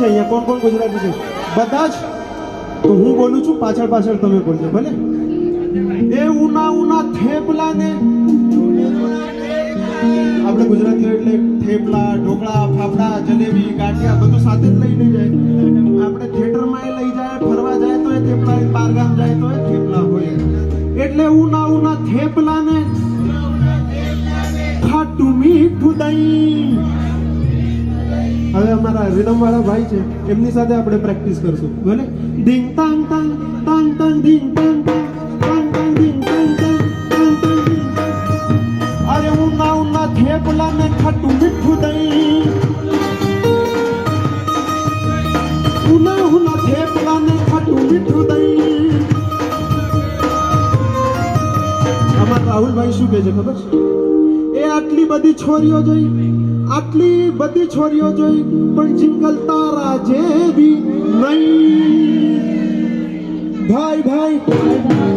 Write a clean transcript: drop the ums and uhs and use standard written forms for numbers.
અહીંયા કોણ કોણ ગુજરાતી છે બધા જ તો હું બોલું છું પાછળ પાછળ તમે બોલજો ભલે એ ઉના ઉના થેપલા ને આપણે ગુજરાતીઓ એટલે થેપલા ઢોકળા ફાફડા જલેબી ગાંઠિયા બધું સાથે જ લઈને જાય આપણે થિયેટરમાં લઈ જાય ફરવા જાય તો એ થેપલા બારગામ જાય તો એ થેપલા હોય એટલે ઉના ઉના થેપલા ને ખાટું મીઠું દહીં હવે અમારા રીડમ વાળા ભાઈ છે એમની સાથે આપણે પ્રેક્ટિસ કરશું ભલે ડીંગ તાંગ તાંગ તાંગ તાંગ ડીંગ તાંગ તાંગ તાંગ તાંગ ડીંગ તાંગ તાંગ તાંગ તાંગ ડીંગ અરે ઉના ઉના થેપલા ને ખાટું મીઠું દહીં ઉના ઉના થેપલા ને ખાટું મીઠું દહીં અમારા રાહુલભાઈ શું કહે છે ખબર છે એ આટલી બધી છોરીઓ જોઈ પણ જિંગલ તારા જેવી નહીં ભાઈ ભાઈ